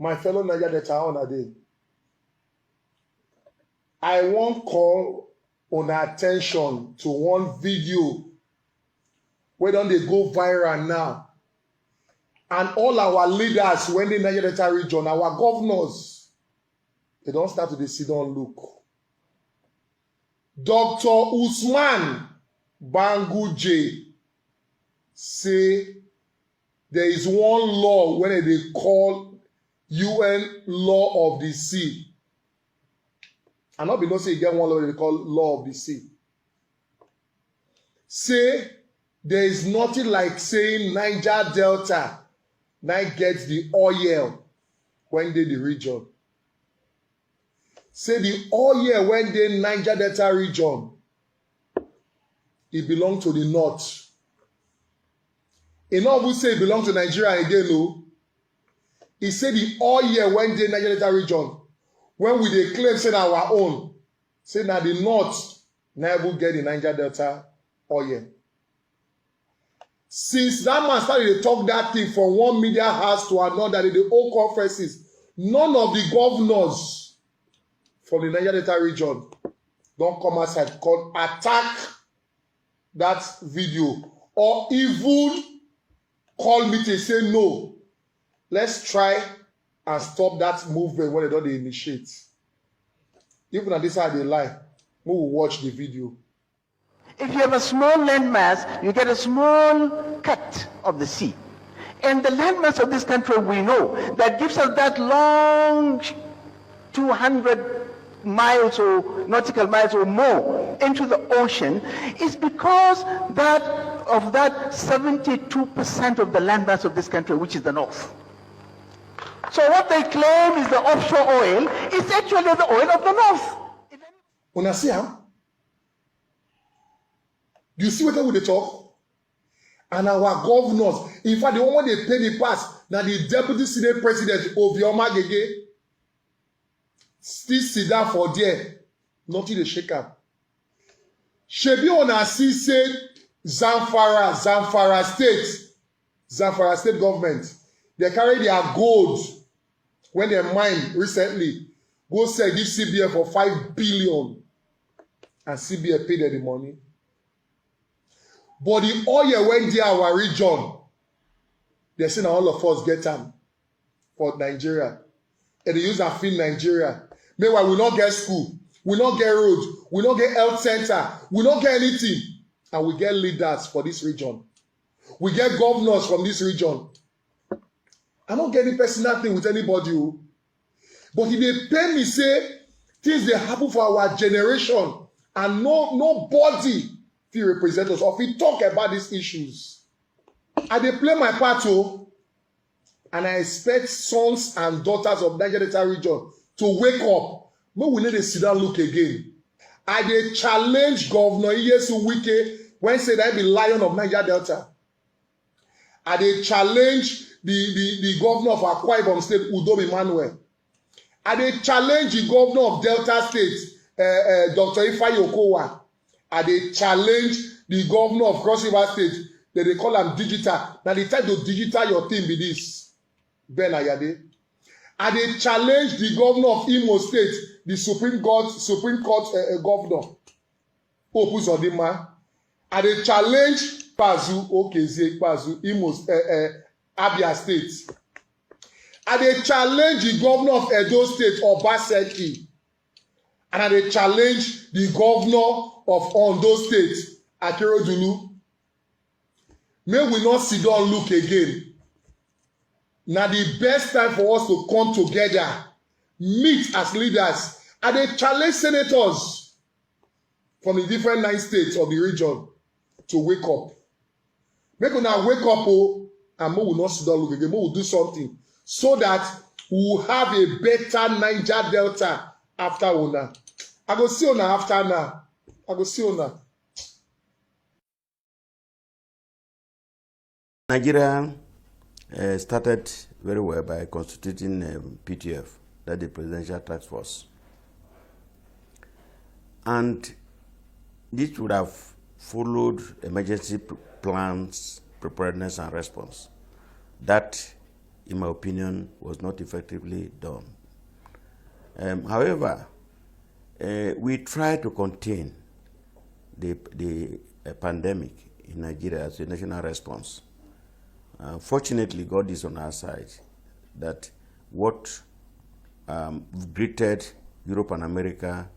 my fellow Niger Delta on a day. I won't call on attention to one video where don't they go viral now. And all our leaders, when they Niger Delta region, our governors, they don't start to sit down look. Dr. Usman Banguje say there is one law when they call UN Law of the Sea. And not because say you get one law they call Law of the Sea. Say there is nothing like saying Niger Delta now gets the oil when they the region. Say the oil when they Niger Delta region, it belongs to the north. Enough will say it belongs to Nigeria again, no. He said the oil when they Niger Delta region, when we dey claim say our own, say now the north never get the Niger Delta oil. Since that man started to talk that thing from one media house to another, in the whole conferences, none of the governors from the Niger Delta region don't come outside, come attack that video, or even call me to say no. Let's try and stop that movement when they don't initiate. Even on this side they lie, we will watch the video. If you have a small landmass, you get a small cut of the sea. And the landmass of this country, we know, that gives us that long 200 miles or nautical miles or more into the ocean, is because of that 72% of the landmass of this country, which is the north. So what they claim is the offshore oil is actually the oil of the north. Una see how? Do you see what they talk? And our governors, in fact, the one they pay the pass, now the deputy senate president Obioma Gege still sit down for there, nothing to shake up. Shebi una see say Zamfara state government, they carry their gold when they mine recently, go sell give CBN for 5 billion, and CBN pay them the money. But the oil went there our region, they say now all of us get them for Nigeria, and they use and feed Nigeria. Meanwhile, we not get school, we not get roads, we not get health center, we not get anything, and we get leaders for this region. We get governors from this region. I'm not getting personal thing with anybody, but if they pay me say things they happen for our generation, and nobody feel represent us or we talk about these issues, I dey play my part, and I expect sons and daughters of Niger Delta region to wake up. But we need to sit down look again. I dey challenge Governor Iyesu Wike when say that be lion of Niger Delta. I dey challenge the governor of Akwa Ibom State, Udom Emmanuel. I dey challenge the governor of Delta State, Dr. Ifeanyi Okowa. I dey challenge the governor of Cross River State, that they call am digital. Now the time to digital your thing be this. Ben Ayade. I dey challenge the governor of Imo State, the Supreme Court governor, Popu Zodima. I dey challenge Pazu Okeze Pazu Imo Abia State. I dey challenge the governor of Edo State, Obaseki. And I dey challenge the governor of Ondo State, Akeredolu. May we not sit down and look again. Now the best time for us to come together, meet as leaders, and they challenge senators from the different 9 states of the region to wake up. Make una wake up, and we will not sit down and look again. We will do something so that we will have a better Niger Delta after una. I go see una after now. I go see una. Nigeria started very well by constituting PTF, that the Presidential Task Force. And this would have followed emergency plans, preparedness and response. That in my opinion, was not effectively done. However, we tried to contain the pandemic in Nigeria as a national response. Fortunately, God is on our side, that what greeted Europe and America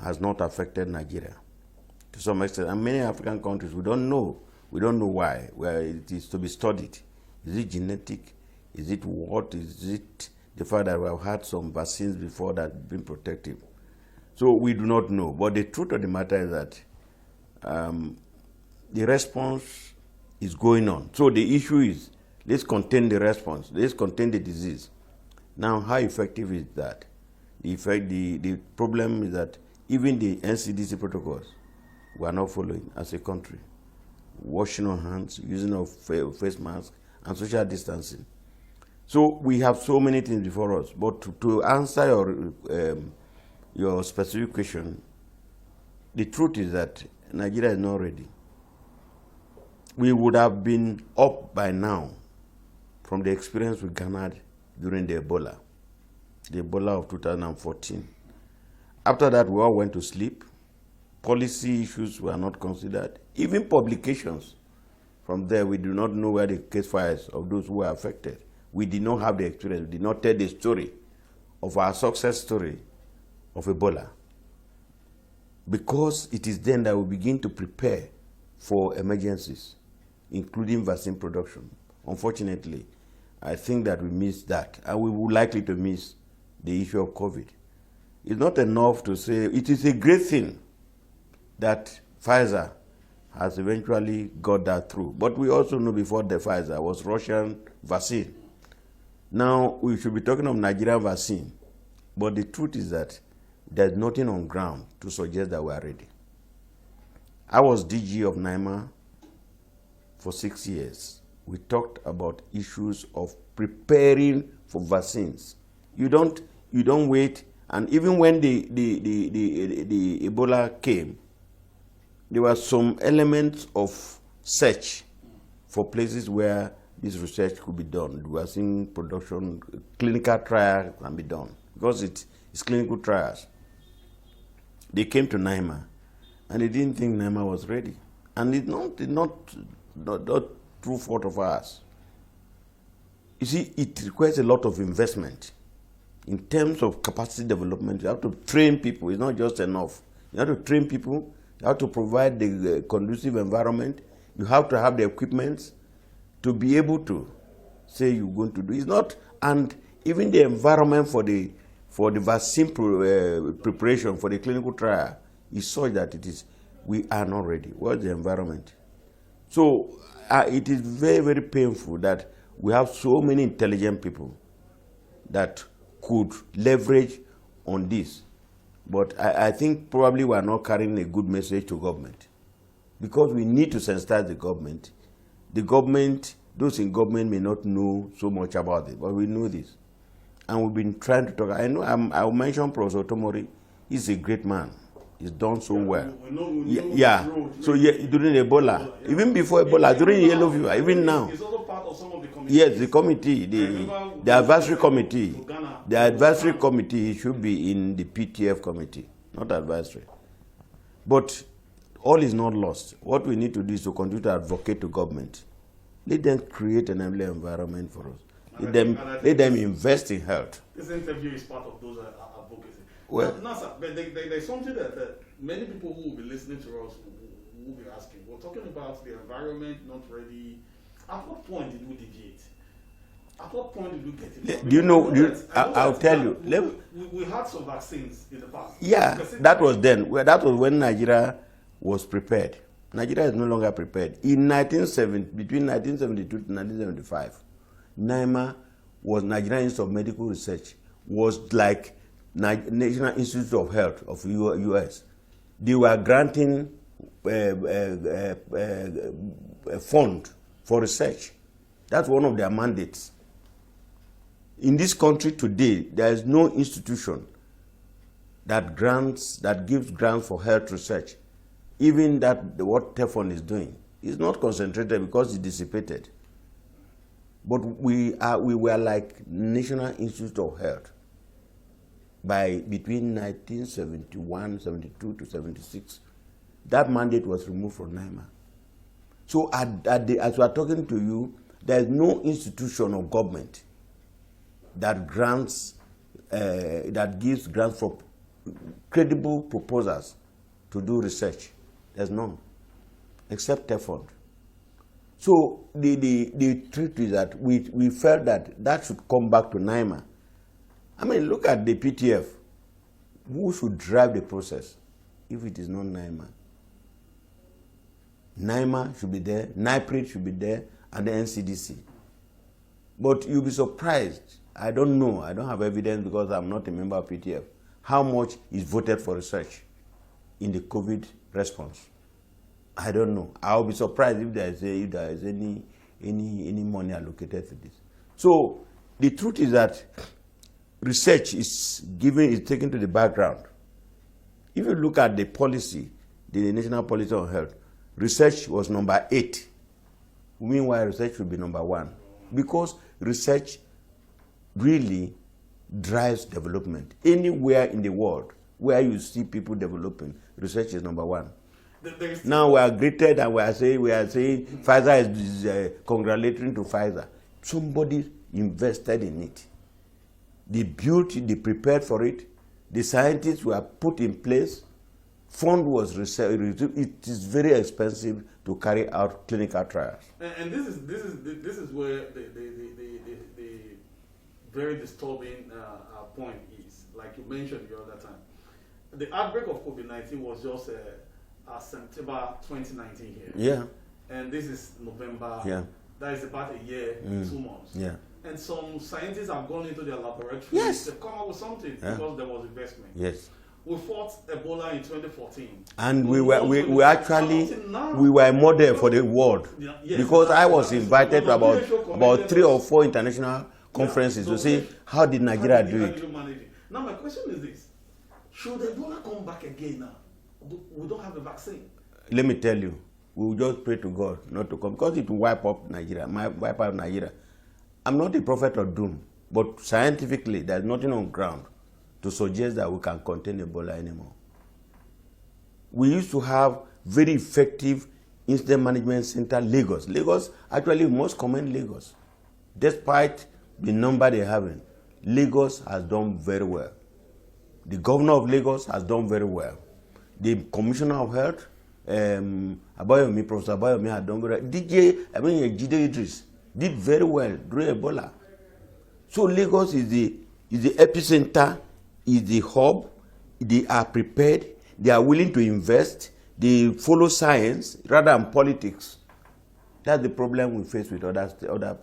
has not affected Nigeria to some extent. And many African countries, we don't know why. Well, it is to be studied. Is it genetic? Is it what? Is it the fact that we have had some vaccines before that have been protective? So we do not know. But the truth of the matter is that the response is going on. So the issue is, let's contain the response. Let's contain the disease. Now, how effective is that? The problem is that even the NCDC protocols we are not following as a country. Washing our hands, using of face masks, and social distancing. So we have so many things before us. But to answer your specific question, the truth is that Nigeria is not ready. We would have been up by now from the experience we garnered during the Ebola of 2014. After that, we all went to sleep. Policy issues were not considered. Even publications. From there, we do not know where the case files of those who were affected. We did not have the experience. We did not tell the story of our success story of Ebola. Because it is then that we begin to prepare for emergencies, including vaccine production. Unfortunately, I think that we missed that, and we will likely to miss the issue of COVID. It's not enough to say, it is a great thing that Pfizer has eventually got that through. But we also know before the Pfizer was Russian vaccine. Now we should be talking of Nigerian vaccine. But the truth is that there's nothing on ground to suggest that we are ready. I was DG of NIMA for 6 years. We talked about issues of preparing for vaccines. You don't wait, and even when the Ebola came, there were some elements of search for places where this research could be done. We are seeing production, clinical trials can be done because it's clinical trials. They came to NIMA, and they didn't think NIMA was ready, and it's not true fault of ours. You see, it requires a lot of investment in terms of capacity development. You have to train people. It's not just enough. You have to train people. You have to provide the conducive environment. You have to have the equipment to be able to say you're going to do. It's not, and even the environment for the vaccine preparation for the clinical trial is such that we are not ready. What's the environment? So it is very, very painful that we have so many intelligent people that could leverage on this. But I think probably we are not carrying a good message to government, because we need to sensitize the government. The government, those in government may not know so much about it, but we know this. And we've been trying to talk. I know I'll mention Professor Tomori. He's a great man. He's done so well. So during Ebola, even before Ebola, during yellow fever, even now. He's also part of some of the committees. Yes, the committee, the advisory committee. The advisory committee should be in the PTF committee, not advisory. But all is not lost. What we need to do is to continue to advocate to government. Let them create an enabling environment for us. Let them invest in health. This interview is part of those advocacy. Well, no, sir, but there's something that many people who will be listening to us will be asking. We're talking about the environment not ready. At what point did we deviate? At what point did we get it? Do you know? I'll tell you. We had some vaccines in the past. Yeah, that was then. Well, that was when Nigeria was prepared. Nigeria is no longer prepared. In between 1972 to 1975, NIMA was Nigerian Institute of Medical Research, was like National Institute of Health of US. They were granting a fund for research. That's one of their mandates. In this country today, there is no institution that gives grants for health research. Even what TEFON is doing is not concentrated because it's dissipated. But we were like National Institute of Health between 1971, 72 to 76. That mandate was removed from NIMA. So as we are talking to you, there is no institution of government that gives grants for credible proposals to do research. There's none, except TEFOND. So the truth is that we felt that should come back to NIMA. I mean, look at the PTF. Who should drive the process if it is not NIMA? NIMA should be there, NIPRIT should be there, and the NCDC. But you'll be surprised. I don't know. I don't have evidence because I'm not a member of PTF. How much is voted for research in the COVID response? I don't know. I'll be surprised if there is any money allocated to this. So the truth is that research is taken to the background. If you look at the policy, the national policy on health, research was number 8. Meanwhile, research should be number 1. Because research really drives development. Anywhere in the world where you see people developing, research is number 1. Now we are greeted and we are saying Pfizer is congratulating to Pfizer. Somebody invested in it. They built it, they prepared for it. The scientists were put in place. Fund was reserved. It is very expensive to carry out clinical trials. And this is where the very disturbing point is. Like you mentioned the other time, the outbreak of COVID-19 was just September 2019 here. Yeah. And this is November. Yeah. That is about a year, 2 months. Yeah. And some scientists have gone into their laboratories Yes. to come up with something because there was investment. Yes. We fought Ebola in 2014. And we were a model for the world. Yes, because I was exactly. invited to WHO about 3 or 4 international conferences to see how did Nigeria do it. Now my question is this: should Ebola come back again now? We don't have a vaccine. Let me tell you, we will just pray to God not to come because it will wipe out Nigeria. I'm not a prophet of doom, but scientifically there's nothing on ground to suggest that we can contain Ebola anymore. We used to have very effective incident management center, Lagos. Lagos, actually, we must commend Lagos. Despite the number they have, Lagos has done very well. The governor of Lagos has done very well. The commissioner of health, Professor Abayomi, had done very well. Jide Idris did very well during Ebola. So Lagos is the epicenter, is the hub. They are prepared. They are willing to invest. They follow science rather than politics. That's the problem we face with other.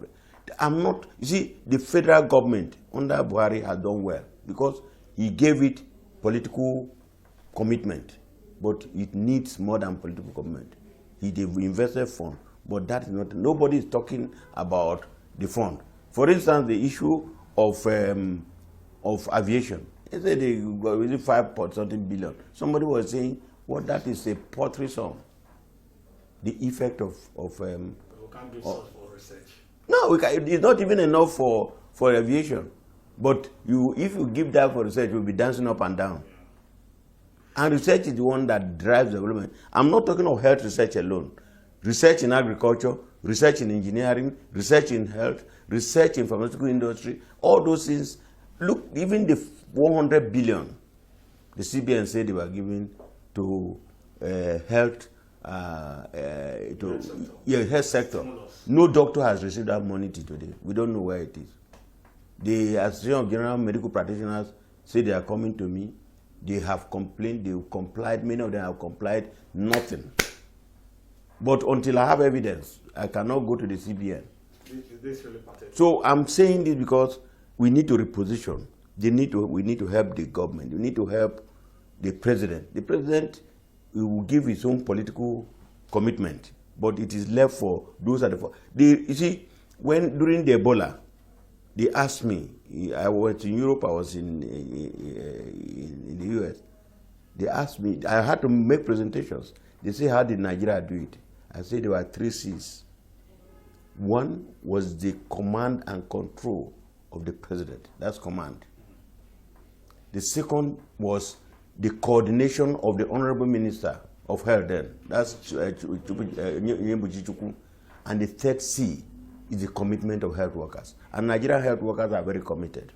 I'm not. You see, the federal government under Buhari has done well because he gave it political commitment, but it needs more than political commitment. He invested fund, but that is not. Nobody is talking about the fund. For instance, the issue of aviation. They said they got really 5.something billion. Somebody was saying, well, that is a paltry sum. The effect of We can't do such for research. no, it's not even enough for aviation. But if you give that for research, you'll be dancing up and down. And research is the one that drives development. I'm not talking of health research alone. Research in agriculture, research in engineering, research in health, research in pharmaceutical industry, all those things. Look, even the 100 billion the CBN said they were giving to health sector. No doctor has received that money till today. We don't know where it is. The Association of General Medical Practitioners say they are coming to me. They have complained, they've complied, many of them have complied, nothing. But until I have evidence, I cannot go to the CBN. This really pathetic. So I'm saying this because we need to reposition. We need to help the government. We need to help the president. The president will give his own political commitment, but it is left for those at you see, during the Ebola, they asked me. I was in Europe. I was in the US. They asked me. I had to make presentations. They say, "How did Nigeria do it?" I said there were 3 C's. One was the command and control of the president. That's command. The second was the coordination of the honorable minister of health then. That's Nyembuchi Chukwu. And the third C is the commitment of health workers. And Nigerian health workers are very committed.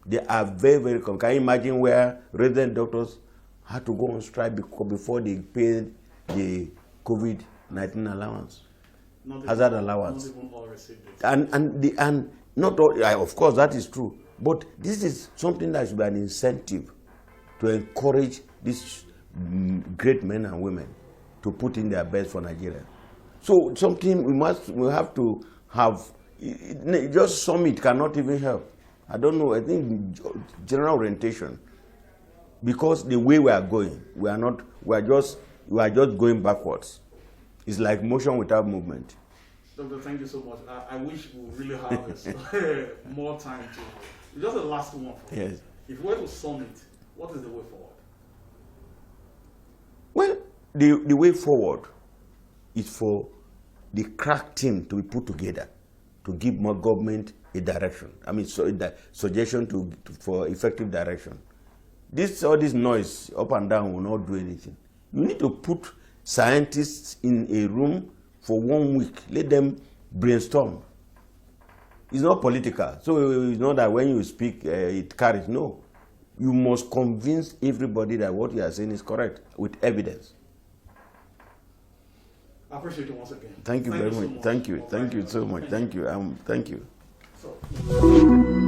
They are very, very committed. Can you imagine where resident doctors had to go on strike before they paid the COVID-19 allowance, hazard allowance? Not even all received it. And not all, of course, that is true. But this is something that should be an incentive to encourage these great men and women to put in their best for Nigeria. So something we have to have. Just summit cannot even help. I don't know. I think general orientation, because the way we are going, we are just going backwards. It's like motion without movement. Doctor, thank you so much. I wish we really have more time to. Just the last one. Yes. If we were to sum it, what is the way forward? Well, the way forward is for the crack team to be put together to give more government a direction. I mean, so the suggestion for effective direction. All this noise up and down will not do anything. You need to put scientists in a room for 1 week. Let them brainstorm. It's not political. So it's not that when you speak, it carries. No. You must convince everybody that what you are saying is correct with evidence. I appreciate you once again. Thank you very much. So much. Thank you. Thank you so much. Thank you. Thank you. So.